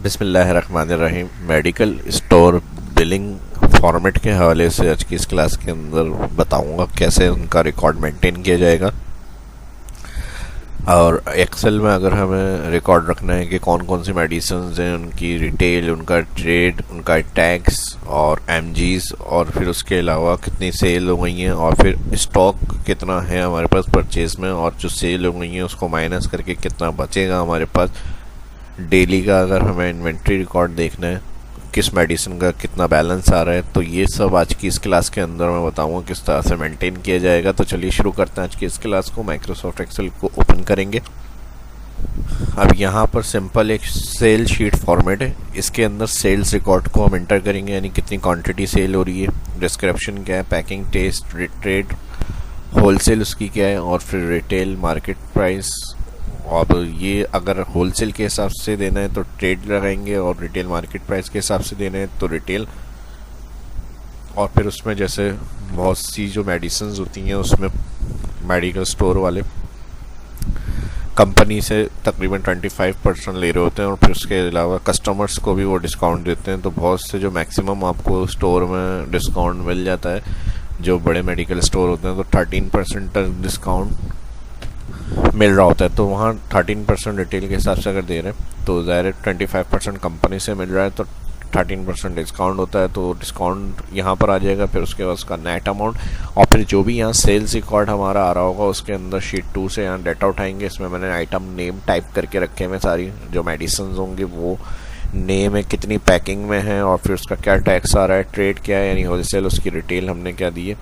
बिस्मिल्लाहिर्रहमानिर्रहीम। Medical store billing format के हवाले से आज की इस क्लास के अंदर बताऊंगा कैसे उनका रिकॉर्ड मेंटेन किया जाएगा। और एक्सेल में अगर हमें रिकॉर्ड रखना है कि कौन कौन सी मेडिसिन हैं, उनकी रिटेल, उनका ट्रेड, उनका टैक्स और एमजीज, और फिर उसके अलावा कितनी सेल हो गई हैं, और फिर स्टॉक कितना है हमारे पास परचेज में, और जो सेल हो गई हैं उसको माइनस करके कितना बचेगा हमारे पास। डेली का अगर हमें इन्वेंट्री रिकॉर्ड देखना है, किस मेडिसिन का कितना बैलेंस आ रहा है, तो ये सब आज की इस क्लास के अंदर मैं बताऊंगा किस तरह से मेंटेन किया जाएगा। तो चलिए शुरू करते हैं आज की इस क्लास को। माइक्रोसॉफ्ट एक्सेल को ओपन करेंगे। अब यहाँ पर सिंपल एक सेल शीट फॉर्मेट है, इसके अंदर सेल्स रिकॉर्ड को हम इंटर करेंगे, यानी कितनी क्वांटिटी सेल हो रही है, डिस्क्रिप्शन क्या है, पैकिंग, टेस्ट, ट्रेड, होलसेल उसकी क्या है, और फिर रिटेल, मार्केट प्राइस। और ये अगर होलसेल के हिसाब से देना है तो ट्रेड लगाएंगे, और रिटेल मार्केट प्राइस के हिसाब से देना है तो रिटेल। और फिर उसमें जैसे बहुत सी जो मेडिसिन होती हैं उसमें मेडिकल स्टोर वाले कंपनी से तकरीबन 25% ले रहे होते हैं, और फिर उसके अलावा कस्टमर्स को भी वो डिस्काउंट देते हैं। तो बहुत से जो मैक्सिमम आपको स्टोर में डिस्काउंट मिल जाता है, जो बड़े मेडिकल स्टोर होते हैं, तो 13% तक डिस्काउंट मिल रहा होता है। तो वहाँ 13% रिटेल के हिसाब से अगर दे रहे हैं तो ज़ाहिर 25% कंपनी से मिल रहा है, तो 13% डिस्काउंट होता है। तो डिस्काउंट यहाँ पर आ जाएगा, फिर उसके बाद उसका नेट अमाउंट, और फिर जो भी यहाँ सेल्स रिकॉर्ड हमारा आ रहा होगा उसके अंदर शीट 2 से यहाँ डेटा उठाएंगे। इसमें मैंने आइटम नेम टाइप करके रखे हैं, सारी जो मेडिसिन होंगी वो नेम है, कितनी पैकिंग में है, और फिर उसका क्या टैक्स आ रहा है, ट्रेड क्या है यानी होलसेल, उसकी रिटेल हमने क्या दी है।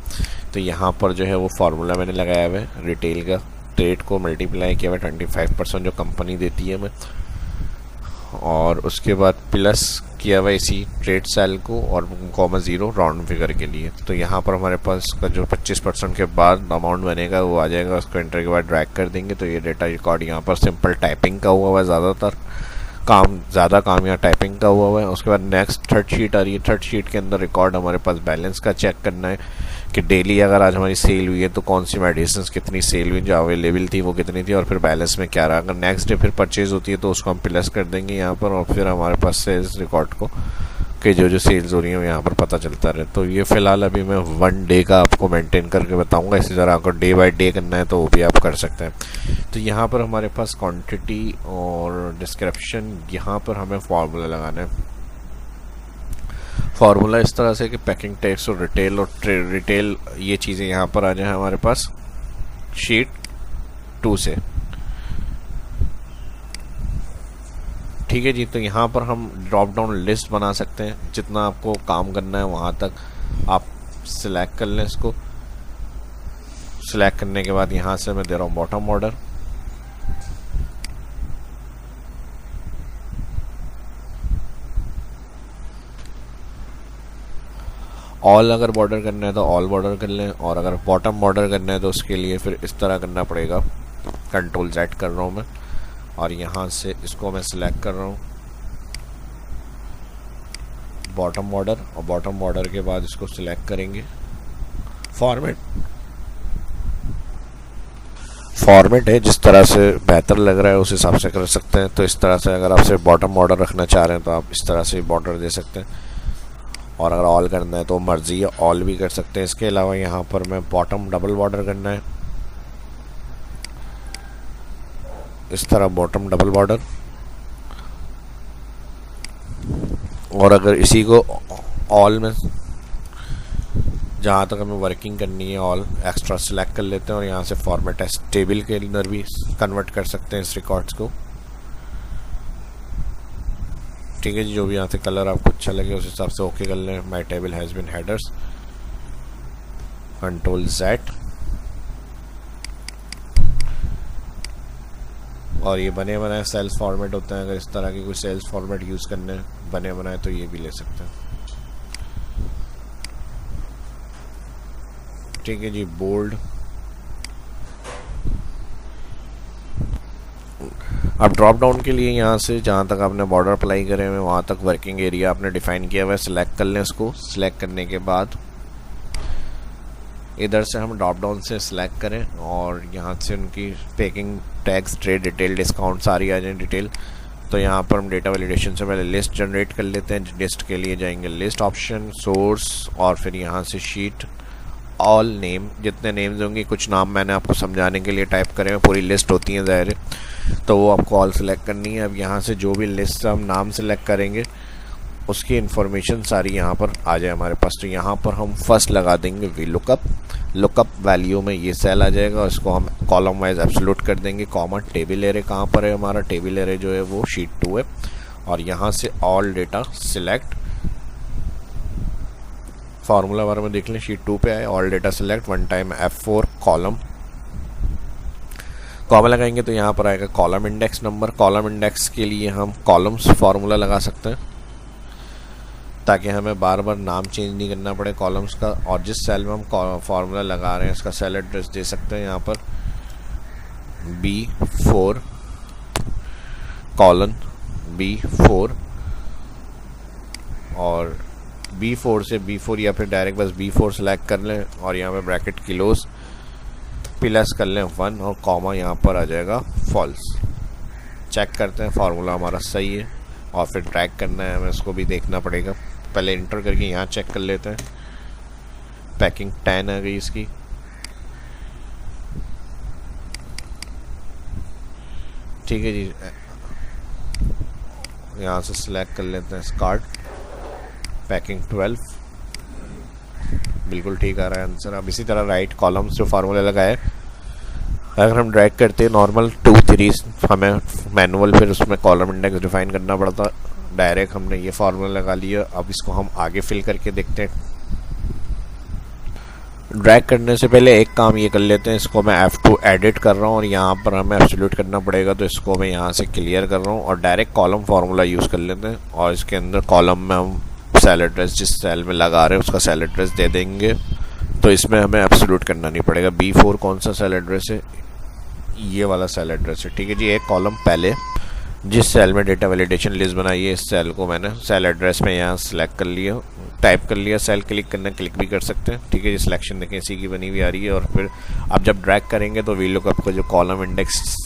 तो यहाँ पर जो है वो फार्मूला मैंने लगाया हुआ है रिटेल का, ट्रेड को मल्टीप्लाई किया हुआ 25% जो कंपनी देती है हमें, और उसके बाद प्लस किया हुआ इसी ट्रेड सेल को, और (0) राउंड फिगर के लिए। तो यहाँ पर हमारे पास का जो 25% के बाद अमाउंट बनेगा वो आ जाएगा, उसको एंटर के बाद ड्रैग कर देंगे। तो ये डेटा रिकॉर्ड यहाँ पर सिंपल टाइपिंग का हुआ है, ज़्यादा काम यहाँ टाइपिंग का हुआ है। उसके बाद नेक्स्ट थर्ड शीट आ रही है। थर्ड शीट के अंदर रिकॉर्ड हमारे पास बैलेंस का चेक करना है कि डेली अगर आज हमारी सेल हुई है तो कौन सी मेडिसिन कितनी सेल हुई, जो अवेलेबल थी वो कितनी थी, और फिर बैलेंस में क्या रहा। अगर नेक्स्ट डे फिर परचेज होती है तो उसको हम प्लस कर देंगे यहाँ पर, और फिर हमारे पास सेल्स रिकॉर्ड को कि जो सेल्स हो रही हैं यहाँ पर पता चलता रहे। तो ये फ़िलहाल अभी मैं 1 डे का आपको मेंटेन करके बताऊंगा। इसी तरह आपको डे बाय डे करना है तो वो भी आप कर सकते हैं। तो यहाँ पर हमारे पास क्वांटिटी और डिस्क्रिप्शन, यहाँ पर हमें फार्मूला लगाना है। फार्मूला इस तरह से कि पैकिंग, टैक्स और रिटेल और रिटेल ये चीज़ें यहाँ पर आ जाए हमारे पास शीट 2 से। ठीक है जी। तो यहाँ पर हम ड्रॉप डाउन लिस्ट बना सकते हैं, जितना आपको काम करना है वहाँ तक आप सिलेक्ट कर लें। इसको सिलेक्ट करने के बाद यहाँ से मैं दे रहा हूँ बॉटम ऑर्डर, ऑल अगर बॉर्डर करना है तो ऑल बॉर्डर कर लें, और अगर बॉटम बॉर्डर करना है तो उसके लिए फिर इस तरह करना पड़ेगा। Ctrl+Z कर रहा हूँ मैं, और यहाँ से इसको मैं सिलेक्ट कर रहा हूँ बॉटम बॉर्डर, और बॉटम बॉर्डर के बाद इसको सिलेक्ट करेंगे फॉर्मेट है जिस तरह से बेहतर लग रहा है उस हिसाब से कर सकते हैं। तो इस तरह से अगर आप सिर्फ बॉटम बॉर्डर रखना चाह रहे हैं तो आप इस तरह से बॉर्डर दे सकते हैं, और अगर ऑल करना है तो मर्जी है, ऑल भी कर सकते हैं। इसके अलावा यहाँ पर मैं बॉटम डबल बॉर्डर करना है, इस तरह बॉटम डबल बॉर्डर, और अगर इसी को ऑल में जहाँ तक हमें वर्किंग करनी है ऑल एक्स्ट्रा सेलेक्ट कर लेते हैं, और यहाँ से फॉर्मेट एज टेबल के अंदर भी कन्वर्ट कर सकते हैं इस रिकॉर्ड्स को। ठीक है जी। जो भी यहाँ से कलर आपको अच्छा लगे उस हिसाब से ओके कर लें। माई table has been headers, Ctrl+Z, और ये बने बनाए सेल्स फॉर्मेट होते हैं। अगर इस तरह की कोई सेल्स फॉर्मेट यूज़ करने बने बनाए तो ये भी ले सकते हैं। ठीक है जी। बोल्ड, अब ड्रॉप डाउन के लिए यहाँ से जहाँ तक आपने बॉर्डर अप्लाई करे हुए वहाँ तक वर्किंग एरिया आपने डिफाइन किया हुआ है, सिलेक्ट कर लें इसको। सिलेक्ट करने के बाद इधर से हम ड्रॉप डाउन से सिलेक्ट करें, और यहाँ से उनकी packing, tax, trade, detail, discount सारी आ जाए डिटेल। तो यहाँ पर हम डेटा वैलिडेशन से पहले लिस्ट जनरेट कर लेते हैं। लिस्ट के लिए जाएंगे लिस्ट ऑप्शन, सोर्स, और फिर यहाँ से शीट ऑल नेम, जितने नेम्स होंगे, कुछ नाम मैंने आपको समझाने के लिए टाइप करे हैं, पूरी लिस्ट होती है ज़ाहिर है, तो वो आपको ऑल सेलेक्ट करनी है। अब यहाँ से जो भी लिस्ट हम नाम सेलेक्ट करेंगे उसकी इन्फॉर्मेशन सारी यहाँ पर आ जाए हमारे पास। तो यहाँ पर हम फर्स्ट लगा देंगे वी लुकअप, लुकअप वैल्यू में ये सेल आ जाएगा, इसको हम कॉलम वाइज एब्सोल्यूट कर देंगे, कॉमा टेबल एरे कहाँ पर है, हमारा टेबल एरे जो है वो शीट 2 है, और यहाँ से ऑल डेटा सिलेक्ट, फार्मूला बारे में देख लें, शीट 2 पे आए, all data select, one time F4 column, comma लगाएंगे तो यहाँ पर आएगा column index number. Column index के लिए हम कॉलम्स फार्मूला लगा सकते हैं ताकि हमें बार बार नाम चेंज नहीं करना पड़े कॉलम्स का, और जिस सेल में हम फार्मूला लगा रहे हैं इसका सेल एड्रेस दे सकते हैं यहाँ पर B4 कॉलन B4, और B4 से B4 या फिर डायरेक्ट बस B4 सेलेक्ट कर लें और यहाँ पे ब्रैकेट क्लोज प्लस कर लें 1 और कॉमा यहाँ पर आ जाएगा फॉल्स। चेक करते हैं फार्मूला हमारा सही है, और फिर ड्रैग करना है हमें, इसको भी देखना पड़ेगा, पहले इंटर करके यहाँ चेक कर लेते हैं। पैकिंग 10 आ गई इसकी, ठीक है जी। यहाँ से सिलेक्ट कर लेते हैं स्कार्ट, पैकिंग 12, बिल्कुल ठीक आ रहा है आंसर। अब इसी तरह राइट कॉलम्स जो फार्मूला लगाए अगर हम ड्रैग करते हैं नॉर्मल 2 3 हमें मैनुअल फिर उसमें कॉलम इंडेक्स डिफाइन करना पड़ता, डायरेक्ट हमने ये फार्मूला लगा लिया। अब इसको हम आगे फिल करके देखते हैं। ड्रैग करने से पहले एक काम ये कर लेते हैं, इसको मैं F2 एडिट कर रहा हूँ और यहाँ पर हमें एब्सोल्यूट करना पड़ेगा, तो इसको मैं यहाँ से क्लियर कर रहा हूँ और डायरेक्ट कॉलम फार्मूला यूज़ कर लेते हैं, और इसके अंदर कॉलम में हम सेल एड्रेस जिस सेल में लगा रहे हैं उसका सेल एड्रेस दे देंगे, तो इसमें हमें एब्सोल्यूट करना नहीं पड़ेगा। B4 कौन सा सेल एड्रेस है, ये वाला सेल एड्रेस है, ठीक है जी। एक कॉलम पहले जिस सेल में डेटा वैलिडेशन लिस्ट बनाई है इस सेल को मैंने सेल एड्रेस में यहाँ सेलेक्ट कर लिया, टाइप कर लिया, सेल क्लिक करना, क्लिक भी कर सकते हैं, ठीक है जी। सिलेक्शन देखें इसी की बनी हुई आ रही है, और फिर अब जब ड्रैग करेंगे तो वी लुकअप को जो कॉलम इंडेक्स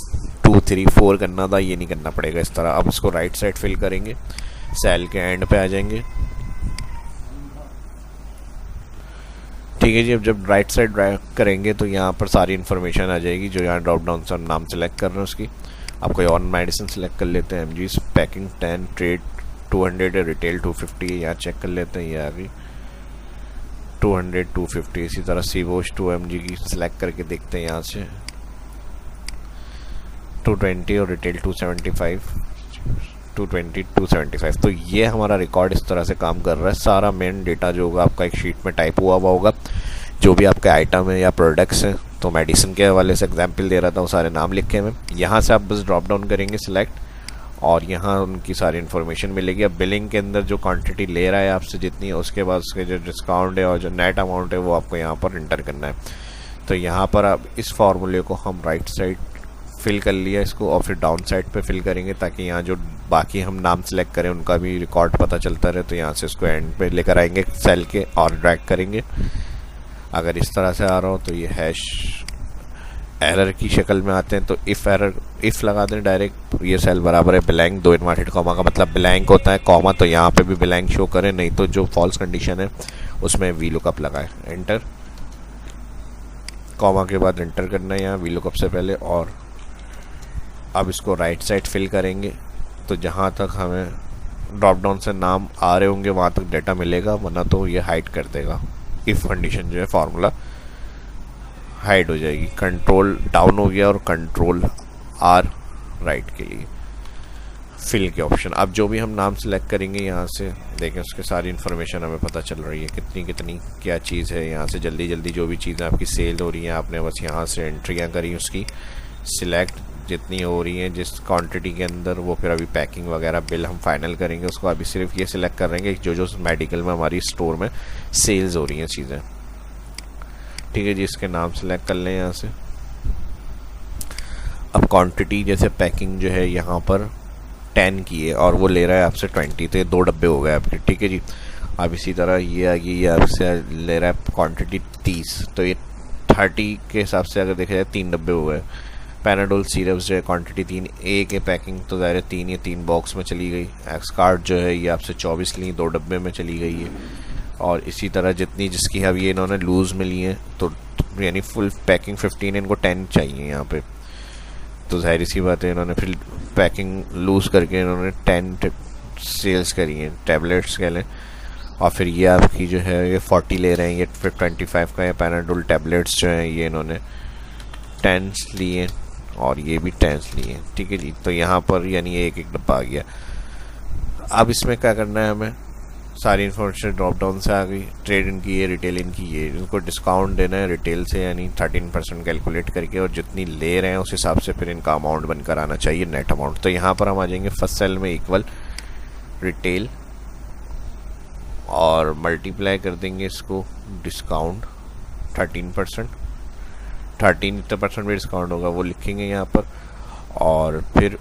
2 3 4 करना था ये नहीं करना पड़ेगा इस तरह। अब इसको राइट साइड फिल करेंगे, सेल के एंड पे आ जाएंगे, ठीक है जी। अब जब राइट साइड ड्रैग करेंगे तो यहाँ पर सारी इन्फॉर्मेशन आ जाएगी जो यहाँ ड्रॉप डाउन से हम नाम सेलेक्ट कर रहे हैं उसकी। आप कोई और मेडिसिन सेलेक्ट कर लेते हैं, MGs, पैकिंग 10, ट्रेड 200 है, रिटेल 250 है, यहाँ चेक कर लेते हैं, ये आ गई 200 250। इसी तरह सीवोश 2 mg की सेलेक्ट करके देखते हैं, यहाँ से 220 और रिटेल 275, 220 275। तो ये हमारा रिकॉर्ड इस तरह से काम कर रहा है। सारा मेन डेटा जो होगा आपका एक शीट में टाइप हुआ होगा, जो भी आपके आइटम है या प्रोडक्ट्स हैं, तो मेडिसिन के हवाले से एग्जांपल दे रहा था, वो सारे नाम लिखे हुए। यहाँ से आप बस ड्रॉप डाउन करेंगे सिलेक्ट, और यहाँ उनकी सारी इन्फॉर्मेशन मिलेगी। अब बिलिंग के अंदर जो क्वांटिटी ले रहा है आपसे जितनी है, उसके बाद उसके जो डिस्काउंट है और जो नेट अमाउंट है वो आपको यहाँ पर इंटर करना है। तो यहाँ पर अब इस फार्मूले को हम राइट साइड फिल कर लिया इसको, और फिर डाउन साइड पे फिल करेंगे ताकि यहाँ जो बाकी हम नाम सेलेक्ट करें उनका भी रिकॉर्ड पता चलता रहे। तो यहाँ से इसको एंड पे लेकर आएंगे सेल के और ड्रैग करेंगे। अगर इस तरह से आ रहा हो तो ये हैश एरर की शक्ल में आते हैं, तो इफ़ लगा दें डायरेक्ट, ये सेल बराबर है ब्लैंक 2 इन्वर्टेड कॉमा का मतलब ब्लैंक होता है, कॉमा तो यहाँ पे भी ब्लैंक शो करें, नहीं तो जो फॉल्स कंडीशन है उसमें वी लुकअप लगाए, एंटर, कॉमा के बाद एंटर करना है यहाँ वी लुकअप से पहले। और अब इसको राइट साइड फिल करेंगे, तो जहाँ तक हमें ड्रॉप डाउन से नाम आ रहे होंगे वहाँ तक डेटा मिलेगा, वरना तो ये हाइड कर देगा। इफ़ कंडीशन जो है फार्मूला हाइड हो जाएगी। कंट्रोल डाउन हो गया और कंट्रोल R राइट के लिए फिल के ऑप्शन। अब जो भी हम नाम सेलेक्ट करेंगे यहाँ से देखें उसके सारी इन्फॉर्मेशन हमें पता चल रही है, कितनी क्या चीज़ है। यहाँ से जल्दी जल्दी जो भी चीज़ें आपकी सेल हो रही हैं आपने बस यहाँ से एंट्रियाँ करी, उसकी सिलेक्ट जितनी हो रही हैं जिस क्वांटिटी के अंदर, वो फिर अभी पैकिंग वगैरह बिल हम फाइनल करेंगे उसको। अभी सिर्फ ये सिलेक्ट कर रहे हैं कि जो मेडिकल में हमारी स्टोर में सेल्स हो रही हैं चीज़ें, ठीक है जी। इसके नाम सेलेक्ट कर लें यहाँ से। अब क्वांटिटी जैसे पैकिंग जो है यहाँ पर 10 की है और वो ले रहा है आपसे 20, तो ये 2 डब्बे हो गए आपके, ठीक है जी। अब इसी तरह ये आ गई, ये आपसे ले रहा है क्वांटिटी 30, तो ये 30 के हिसाब से अगर देखा जाए 3 डब्बे हो गए, पैनाडोल सिरप्स जो है क्वांटिटी 3 ए के पैकिंग तो ज़ाहिर है 3 या 3 बॉक्स में चली गई। एक्सकार्ड जो है ये आपसे 24 ली 2 डब्बे में चली गई है। और इसी तरह जितनी जिसकी अब ये इन्होंने लूज़ में ली है तो यानी फुल पैकिंग 15, इनको 10 चाहिए यहाँ पे। तो ज़ाहिर सी बात है इन्होंने फिर पैकिंग लूज़ करके इन्होंने 10 सेल्स करी हैं टैबलेट्स के लिए। और फिर ये आपकी जो है ये 40 ले रहे हैं, ये फिर 25 का ये पैनाडोल टैबलेट्स जो हैं ये इन्होंने 10 लिए और ये भी 10 लिए। ठीक है जी, तो यहाँ पर यानी एक एक डब्बा आ गया। अब इसमें क्या करना है, हमें सारी इन्फॉर्मेशन ड्रॉप डाउन से आ गई। ट्रेड इनकी ये, रिटेल इनकी ये, इनको डिस्काउंट देना है रिटेल से यानी 13% कैलकुलेट करके, और जितनी ले रहे हैं उस हिसाब से फिर इनका अमाउंट बनकर आना चाहिए नेट अमाउंट। तो यहाँ पर हम आ जाएंगे फर्स्ट सेल में इक्वल रिटेल और मल्टीप्लाई कर देंगे इसको डिस्काउंट 13% में डिस्काउंट होगा वो लिखेंगे यहाँ पर। और फिर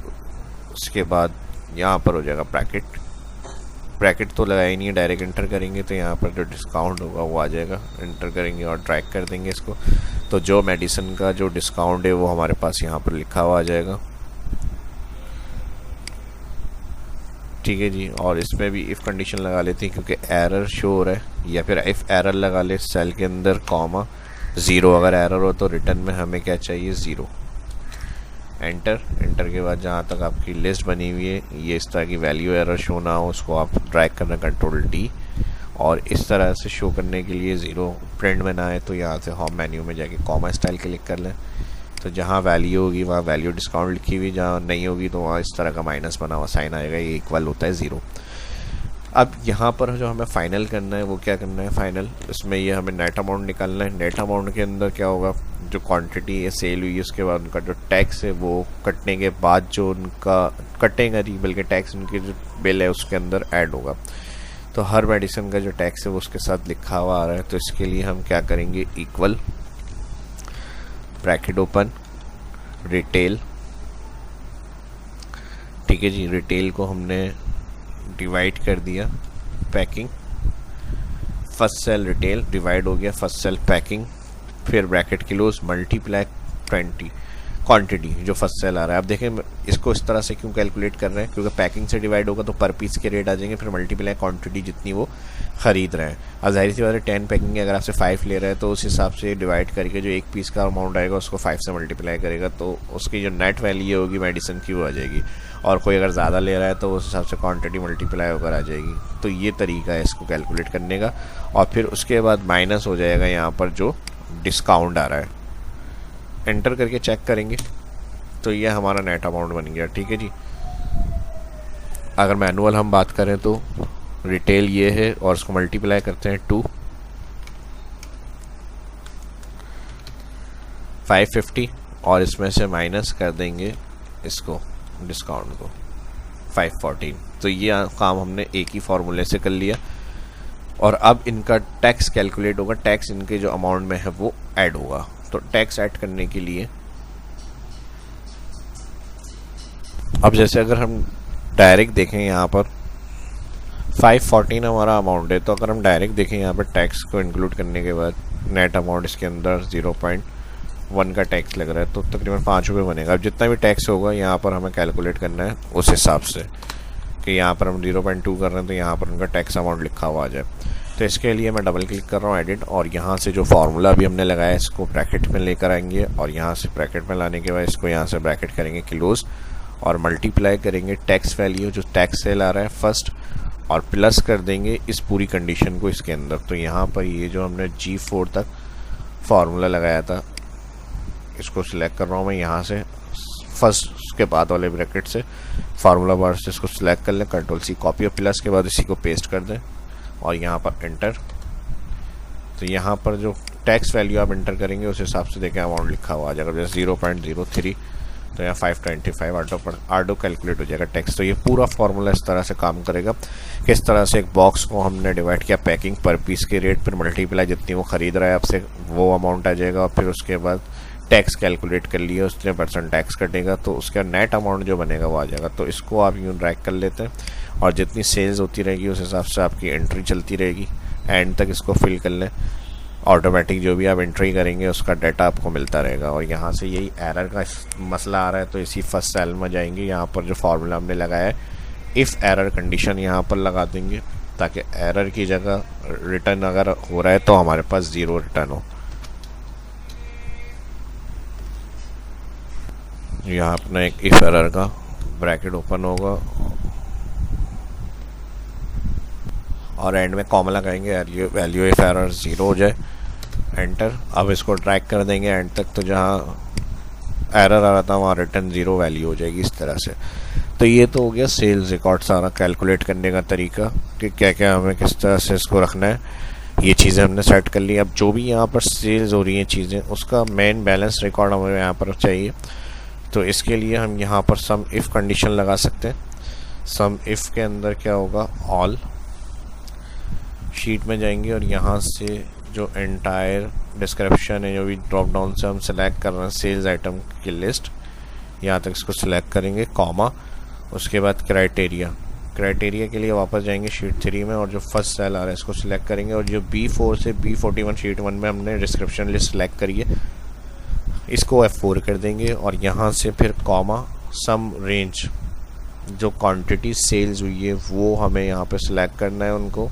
उसके बाद यहाँ पर हो जाएगा ब्रैकेट तो लगाया ही नहीं है, डायरेक्ट इंटर करेंगे तो यहाँ पर जो डिस्काउंट होगा वो आ जाएगा। इंटर करेंगे और ट्रैक कर देंगे इसको, तो जो मेडिसिन का जो डिस्काउंट है वो हमारे पास यहाँ पर लिखा हुआ आ जाएगा। ठीक है जी, और इसमें भी इफ़ कंडीशन लगा लेते हैं क्योंकि एरर शो हो रहा है, या फिर इफ़ एरर लगा ले सेल के अंदर कॉमा 0, अगर एरर हो तो रिटर्न में हमें क्या चाहिए 0। एंटर के बाद जहाँ तक आपकी लिस्ट बनी हुई है ये इस तरह की वैल्यू एरर शो ना हो उसको आप ड्रैग करना Ctrl+D, और इस तरह से शो करने के लिए 0 प्रिंट में ना आए तो यहाँ से होम मेन्यू में जाके कॉमा स्टाइल क्लिक कर लें। तो जहाँ वैल्यू होगी वहाँ वैल्यू डिस्काउंट लिखी हुई, जहाँ नहीं होगी तो वहाँ इस तरह का माइनस बना हुआ साइन आएगा, ये इक्वल होता है 0। अब यहाँ पर जो हमें फ़ाइनल करना है वो क्या करना है, फाइनल इसमें ये हमें नेट अमाउंट निकालना है। नेट अमाउंट के अंदर क्या होगा, जो क्वांटिटी है सेल हुई है उसके बाद उनका जो टैक्स है वो कटने के बाद जो उनका कटेगा नहीं बल्कि टैक्स उनकी जो बिल है उसके अंदर ऐड होगा। तो हर मेडिसिन का जो टैक्स है वो उसके साथ लिखा हुआ आ रहा है। तो इसके लिए हम क्या करेंगे, इक्वल ब्रैकेट ओपन रिटेल। ठीक है जी, रिटेल को हमने डिवाइड कर दिया packing, first sale retail divide हो गया फर्स्ट सेल पैकिंग, फिर ब्रैकेट क्लोज मल्टीप्लाई 20 क्वांटिटी जो फर्स्ट सेल आ रहा है। अब देखें इसको इस तरह से क्यों कैलकुलेट कर रहे हैं, क्योंकि पैकिंग से डिवाइड होगा तो पर पीस के रेट आ जाएंगे, फिर मल्टीप्लाई क्वांटिटी जितनी वो ख़रीद रहे हैं। अब जाहिर सी बात है 10 पैकिंग अगर आपसे 5 ले रहा है तो उस हिसाब से डिवाइड करके जो एक पीस का अमाउंट आएगा उसको 5 से मल्टीप्लाई करेगा तो उसकी जो नेट वैल्यू होगी मेडिसिन की वो आ जाएगी। और कोई अगर ज़्यादा ले रहा है तो उस हिसाब से क्वांटिटी मल्टीप्लाई होकर आ जाएगी। तो ये तरीका है इसको कैलकुलेट करने का। और फिर उसके बाद माइनस हो जाएगा यहाँ पर जो डिस्काउंट आ रहा है, एंटर करके चेक करेंगे तो ये हमारा नेट अमाउंट बन गया। ठीक है जी, अगर मैनुअल हम बात करें तो रिटेल ये है और उसको मल्टीप्लाई करते हैं 550 और इसमें से माइनस कर देंगे इसको डिस्काउंट को 514। तो ये काम हमने एक ही फार्मूले से कर लिया। और अब इनका टैक्स कैलकुलेट होगा, टैक्स इनके जो अमाउंट में है वो ऐड होगा। तो टैक्स ऐड करने के लिए अब जैसे अगर हम डायरेक्ट देखें यहाँ पर 514 हमारा अमाउंट है, तो अगर हम डायरेक्ट देखें यहाँ पर टैक्स को इंक्लूड करने के बाद नेट अमाउंट इसके अंदर 0.1 का टैक्स लग रहा है तो तकरीबन 5 रुपये बनेगा। अब जितना भी टैक्स होगा यहाँ पर हमें कैलकुलेट करना है उस हिसाब से कि यहाँ पर हम 0.2 कर रहे हैं तो यहाँ पर उनका टैक्स अमाउंट लिखा हुआ आ जाए। तो इसके लिए मैं डबल क्लिक कर रहा हूँ एडिट, और यहाँ से जो फार्मूला अभी हमने लगाया इसको ब्रैकेट में लेकर आएंगे और यहाँ से ब्रैकेट में लाने के बाद इसको यहाँ से ब्रैकेट करेंगे क्लोज और मल्टीप्लाई करेंगे टैक्स वैल्यू जो टैक्स सेल आ रहा है फर्स्ट, और प्लस कर देंगे इस पूरी कंडीशन को इसके अंदर। तो यहाँ पर ये जो हमने G4 तक फार्मूला लगाया था इसको सिलेक्ट कर रहा हूँ मैं यहाँ से फर्स्ट के बाद वाले ब्रैकेट से फार्मूला बार से इसको सिलेक्ट कर लें, Ctrl+C कॉपी और प्लस के बाद इसी को पेस्ट कर दें और यहाँ पर एंटर। तो यहाँ पर जो टैक्स वैल्यू आप एंटर करेंगे उस हिसाब से देखें अमाउंट लिखा हुआ आ जाएगा। जैसे 0.03 तो यहाँ 525 ऑटो कैलकुलेट हो जाएगा टैक्स। तो ये पूरा फार्मूला इस तरह से काम करेगा। किस तरह से एक बॉक्स को हमने डिवाइड किया पैकिंग पर पीस के रेट, फिर मल्टीप्लाई जितनी वो ख़रीद रहा है आपसे वो अमाउंट आ जाएगा, और फिर उसके बाद टैक्स कैलकुलेट कर लिया उसने % टैक्स कटेगा तो उसका नेट अमाउंट जो बनेगा वो आ जाएगा। तो इसको आप यूँ ड्रैग कर लेते हैं और जितनी सेल्स होती रहेगी उस हिसाब से आपकी एंट्री चलती रहेगी, एंड तक इसको फिल कर लें। ऑटोमेटिक जो भी आप एंट्री करेंगे उसका डाटा आपको मिलता रहेगा। और यहाँ से यही एरर का मसला आ रहा है, तो इसी फर्स्ट सेल में जाएंगे, यहाँ पर जो फार्मूला हमने लगाया है इफ़ एरर कंडीशन यहाँ पर लगा देंगे, ताकि एरर की जगह रिटर्न अगर हो रहा है तो हमारे पास 0 रिटर्न हो। यहाँ अपना एक इफ एरर का ब्रैकेट ओपन होगा और एंड में कॉमा लगाएंगे, वैल्यू इफ एरर 0 हो जाए, एंटर। अब इसको ड्रैग कर देंगे एंड तक, तो जहाँ एरर आ रहा था वहाँ रिटर्न 0 वैल्यू हो जाएगी इस तरह से। तो ये तो हो गया सेल्स रिकॉर्ड सारा कैलकुलेट करने का तरीका कि क्या क्या हमें किस तरह से इसको रखना है। ये चीज़ें हमने सेट कर ली। अब जो भी यहाँ पर सेल्स हो रही हैं चीज़ें, उसका मेन बैलेंस रिकॉर्ड हमें यहाँ पर चाहिए। तो इसके लिए हम यहाँ पर सम इफ़ कंडीशन लगा सकते हैं। सम इफ़ के अंदर क्या होगा, ऑल शीट में जाएंगे और यहाँ से जो एंटायर डिस्क्रिप्शन है, जो भी ड्रॉप डाउन से हम सेलेक्ट कर रहे हैं सेल्स आइटम की लिस्ट, यहाँ तक इसको सिलेक्ट करेंगे, कॉमा, उसके बाद क्राइटेरिया के लिए वापस जाएंगे शीट 3 में और जो फर्स्ट सेल आ रहा है इसको सिलेक्ट करेंगे और जो B4 से B41 शीट 1 में हमने डिस्क्रिप्शन लिस्ट सिलेक्ट करी है इसको F4 कर देंगे और यहाँ से फिर कॉमा सम रेंज, जो क्वांटिटी सेल्स हुई है वो हमें यहाँ पे सिलेक्ट करना है उनको।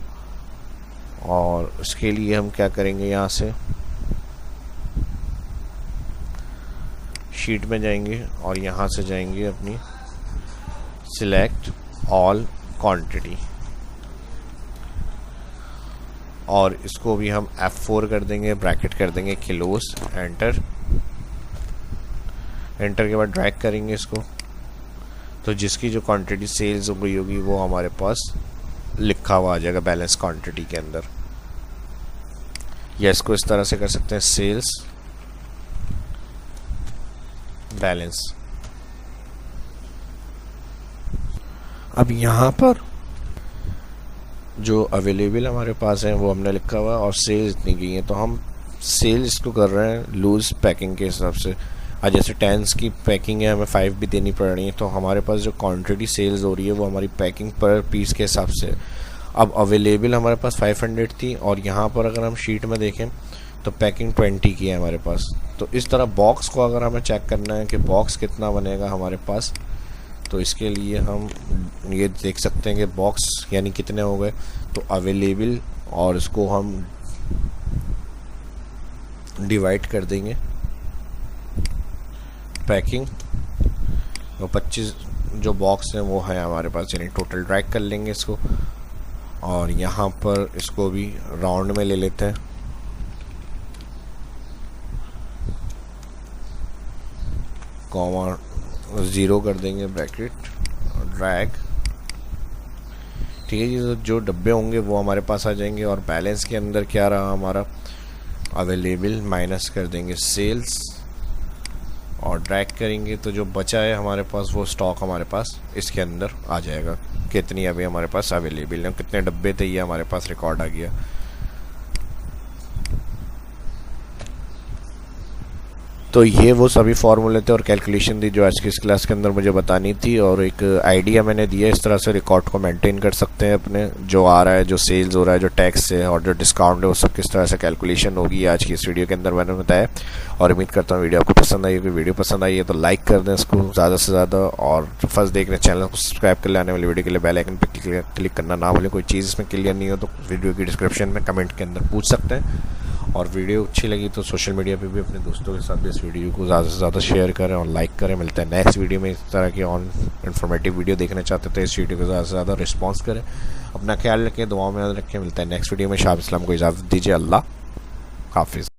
और उसके लिए हम क्या करेंगे, यहाँ से शीट में जाएंगे और यहाँ से जाएंगे अपनी सिलेक्ट ऑल क्वांटिटी और इसको भी हम F4 कर देंगे, ब्रैकेट कर देंगे किलोस, एंटर के बाद ड्रैग करेंगे इसको। तो जिसकी जो क्वांटिटी सेल्स हो गई होगी वो हमारे पास लिखा हुआ आ जाएगा बैलेंस क्वांटिटी के अंदर। या इसको इस तरह से कर सकते हैं, सेल्स बैलेंस। अब यहाँ पर जो अवेलेबल हमारे पास है वो हमने लिखा हुआ है और सेल्स इतनी गई है, तो हम सेल्स इसको कर रहे हैं लूज पैकिंग के हिसाब से। आज जैसे 10 की पैकिंग है, हमें 5 भी देनी पड़ रही है, तो हमारे पास जो क्वांटिटी सेल्स हो रही है वो हमारी पैकिंग पर पीस के हिसाब से। अब अवेलेबल हमारे पास 500 थी और यहाँ पर अगर हम शीट में देखें तो पैकिंग 20 की है हमारे पास। तो इस तरह बॉक्स को अगर हमें चेक करना है कि बॉक्स कितना बनेगा हमारे पास, तो इसके लिए हम ये देख सकते हैं कि बॉक्स यानी कितने हो गए। तो अवेलेबल और इसको हम डिवाइड कर देंगे पैकिंग, तो 25 जो बॉक्स हैं वो है हमारे पास, यानी टोटल ड्रैग कर लेंगे इसको और यहाँ पर इसको भी राउंड में ले लेते हैं। कॉमा 0 कर देंगे, ब्रैकेट, ड्रैग। ठीक है जी, तो जो डब्बे होंगे वो हमारे पास आ जाएंगे और बैलेंस के अंदर क्या रहा हमारा, अवेलेबल माइनस कर देंगे सेल्स और ड्रैग करेंगे, तो जो बचा है हमारे पास वो स्टॉक हमारे पास इसके अंदर आ जाएगा। कितनी अभी हमारे पास अवेलेबल है, कितने डब्बे थे, ये हमारे पास रिकॉर्ड आ गया। तो ये वो सभी फार्मूले थे और कैलकुलेशन थी जो आज की इस क्लास के अंदर मुझे बतानी थी, और एक आइडिया मैंने दिया इस तरह से रिकॉर्ड को मेंटेन कर सकते हैं अपने, जो आ रहा है, जो सेल्स हो रहा है, जो टैक्स है और जो डिस्काउंट है वो सब किस तरह से कैलकुलेशन होगी आज की इस वीडियो के अंदर मैंने बताया। और उम्मीद करता हूँ वीडियो आपको पसंद आई होगी। वीडियो पसंद आई है तो लाइक कर दें इसको ज़्यादा से ज़्यादा, और फर्स्ट देख रहे चैनल को सब्सक्राइब कर ले, आने वाली वीडियो के लिए बेल आइकन पर क्लिक करना ना भूलें। कोई चीज़ इसमें क्लियर नहीं हो तो वीडियो की डिस्क्रिप्शन में कमेंट के अंदर पूछ सकते हैं। और वीडियो अच्छी लगी तो सोशल मीडिया पे भी अपने दोस्तों के साथ भी इस वीडियो को ज़्यादा से ज़्यादा शेयर करें और लाइक करें। मिलते हैं नेक्स्ट वीडियो में। इस तरह की ऑन इन्फॉर्मेटिव वीडियो देखना चाहते थे, इस वीडियो को ज़्यादा से ज़्यादा रिस्पॉन्स करें। अपना ख्याल रखें, दुआओं में याद रखें। मिलता है नेक्स्ट वीडियो में। शाह इस्लाम को इजाज़त दीजिए। अल्लाह हाफिज़।